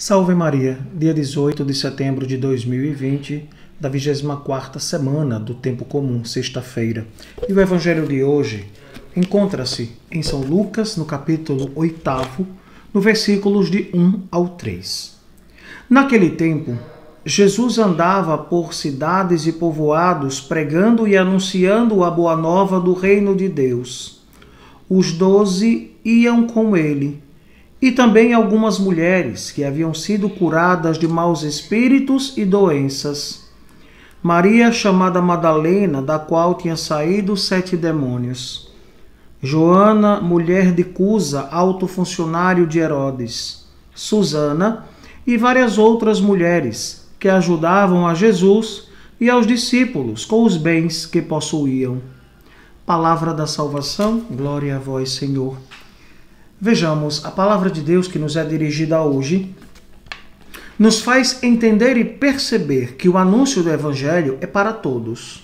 Salve Maria, dia 18 de setembro de 2020, da 24ª semana do Tempo Comum, sexta-feira. E o Evangelho de hoje encontra-se em São Lucas, no capítulo 8º, no versículos de 1 ao 3. Naquele tempo, Jesus andava por cidades e povoados, pregando e anunciando a boa nova do reino de Deus. Os 12 iam com ele, e também algumas mulheres que haviam sido curadas de maus espíritos e doenças. Maria, chamada Madalena, da qual tinha saído 7 demônios. Joana, mulher de Cusa, alto funcionário de Herodes. Susana e várias outras mulheres que ajudavam a Jesus e aos discípulos com os bens que possuíam. Palavra da salvação, glória a vós, Senhor. Vejamos, a palavra de Deus que nos é dirigida hoje nos faz entender e perceber que o anúncio do Evangelho é para todos.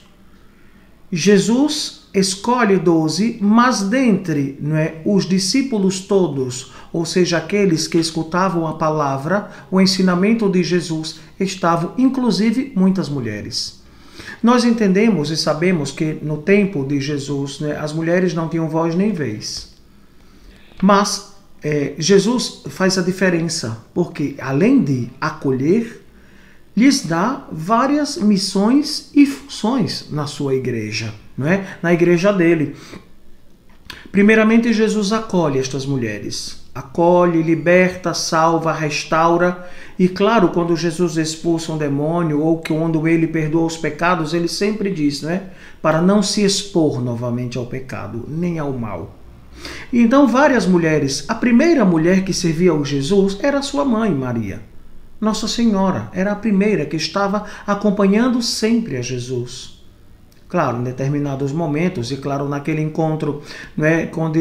Jesus escolhe 12, mas dentre os discípulos todos, ou seja, aqueles que escutavam a palavra, o ensinamento de Jesus, estavam inclusive muitas mulheres. Nós entendemos e sabemos que no tempo de Jesus, as mulheres não tinham voz nem vez. Mas Jesus faz a diferença, porque além de acolher, lhes dá várias missões e funções na sua igreja, na igreja dele. Primeiramente, Jesus acolhe estas mulheres. Acolhe, liberta, salva, restaura. E claro, quando Jesus expulsa um demônio ou quando ele perdoa os pecados, ele sempre diz, para não se expor novamente ao pecado, nem ao mal. Então, várias mulheres. A primeira mulher que servia ao Jesus era sua mãe, Maria. Nossa Senhora era a primeira que estava acompanhando sempre a Jesus. Claro, em determinados momentos, e claro, naquele encontro, quando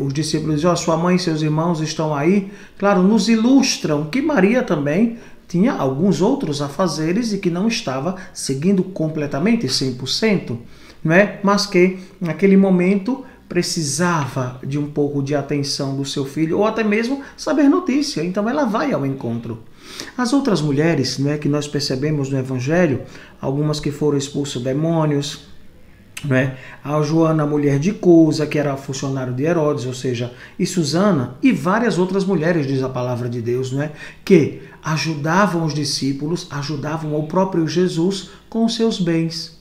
os discípulos dizem, sua mãe e seus irmãos estão aí, claro, nos ilustram que Maria também tinha alguns outros afazeres e que não estava seguindo completamente 100%, mas que naquele momento precisava de um pouco de atenção do seu filho, ou até mesmo saber notícia, então ela vai ao encontro. As outras mulheres, que nós percebemos no Evangelho, algumas que foram expulsas demônios, a Joana, mulher de Cusa, que era funcionário de Herodes, ou seja, e Susana, e várias outras mulheres, diz a palavra de Deus, que ajudavam os discípulos, ajudavam o próprio Jesus com os seus bens.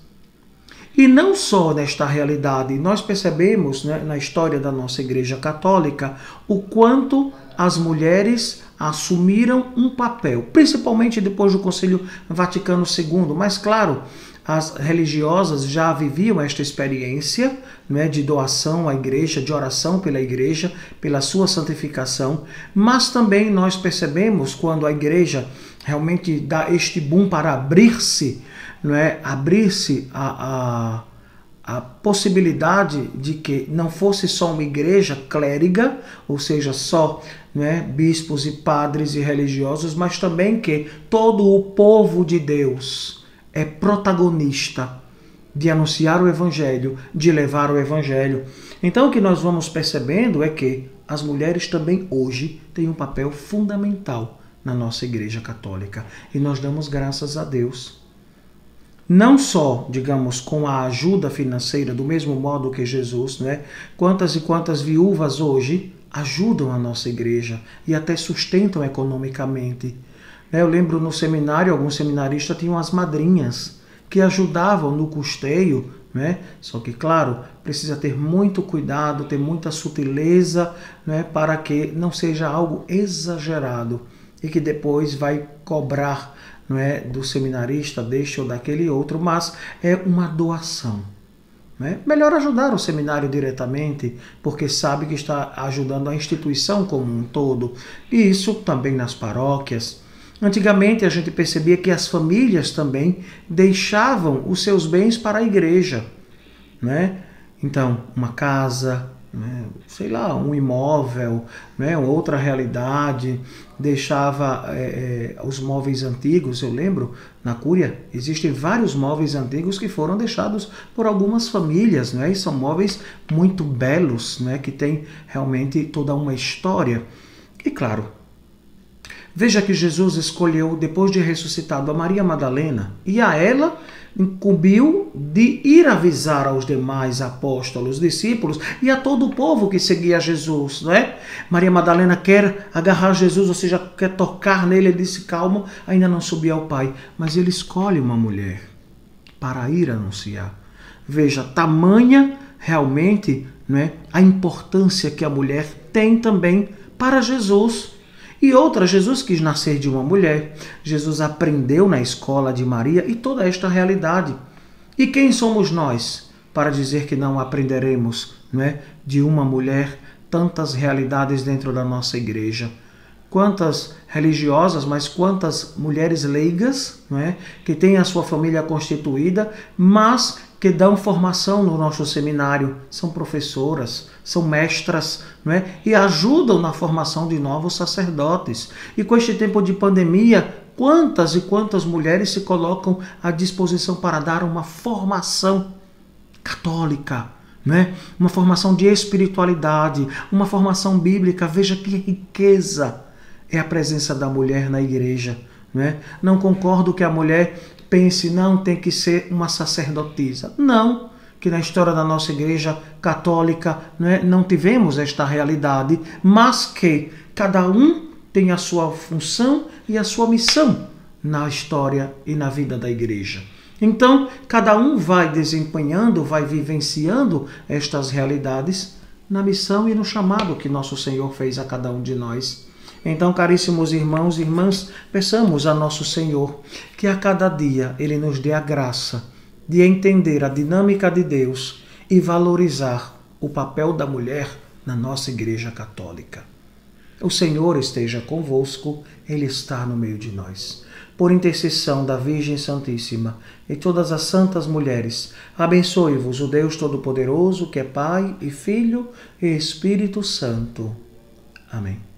E não só nesta realidade, nós percebemos na história da nossa Igreja Católica o quanto as mulheres assumiram um papel, principalmente depois do Concílio Vaticano II, mas claro, as religiosas já viviam esta experiência de doação à Igreja, de oração pela Igreja, pela sua santificação, mas também nós percebemos quando a Igreja realmente dá este boom para abrir-se, abrir-se a possibilidade de que não fosse só uma igreja clériga, ou seja, só bispos e padres e religiosos, mas também que todo o povo de Deus é protagonista de anunciar o Evangelho, de levar o Evangelho. Então o que nós vamos percebendo é que as mulheres também hoje têm um papel fundamental na nossa Igreja Católica. E nós damos graças a Deus. Não só, digamos, com a ajuda financeira, do mesmo modo que Jesus, quantas e quantas viúvas hoje ajudam a nossa igreja e até sustentam economicamente. Eu lembro no seminário, alguns seminaristas tinham as madrinhas que ajudavam no custeio, Só que, claro, precisa ter muito cuidado, ter muita sutileza, para que não seja algo exagerado e que depois vai cobrar do seminarista, deste ou daquele outro, mas é uma doação. Melhor ajudar o seminário diretamente, porque sabe que está ajudando a instituição como um todo. E isso também nas paróquias. Antigamente a gente percebia que as famílias também deixavam os seus bens para a igreja. Então, uma casa, um imóvel, outra realidade, deixava os móveis antigos. Eu lembro, na Cúria, existem vários móveis antigos que foram deixados por algumas famílias, e são móveis muito belos, que têm realmente toda uma história. E claro, Veja que Jesus escolheu, depois de ressuscitado, a Maria Madalena e a ela incumbiu de ir avisar aos demais apóstolos, discípulos e a todo o povo que seguia Jesus, não é? Maria Madalena quer agarrar Jesus, ou seja, quer tocar nele. Ele disse: calma, ainda não subi ao Pai. Mas ele escolhe uma mulher para ir anunciar. Veja, tamanha realmente, não é, a importância que a mulher tem também para Jesus. E outra, Jesus quis nascer de uma mulher. Jesus aprendeu na escola de Maria e toda esta realidade. E quem somos nós para dizer que não aprenderemos, não é, de uma mulher tantas realidades dentro da nossa igreja? Quantas religiosas, mas quantas mulheres leigas, não é, que têm a sua família constituída, mas que dão formação no nosso seminário, são professoras, são mestras, não é? E ajudam na formação de novos sacerdotes. E com este tempo de pandemia, quantas e quantas mulheres se colocam à disposição para dar uma formação católica, não é? Uma formação de espiritualidade, uma formação bíblica. Veja que riqueza é a presença da mulher na igreja, não é? Não concordo que a mulher pense, não, tem que ser uma sacerdotisa. Não, que na história da nossa igreja católica não tivemos esta realidade, mas que cada um tem a sua função e a sua missão na história e na vida da igreja. Então, cada um vai desempenhando, vai vivenciando estas realidades na missão e no chamado que nosso Senhor fez a cada um de nós. Então, caríssimos irmãos e irmãs, peçamos a nosso Senhor que a cada dia Ele nos dê a graça de entender a dinâmica de Deus e valorizar o papel da mulher na nossa Igreja Católica. O Senhor esteja convosco, Ele está no meio de nós. Por intercessão da Virgem Santíssima e todas as santas mulheres, abençoe-vos o Deus Todo-Poderoso, que é Pai e Filho e Espírito Santo. Amém.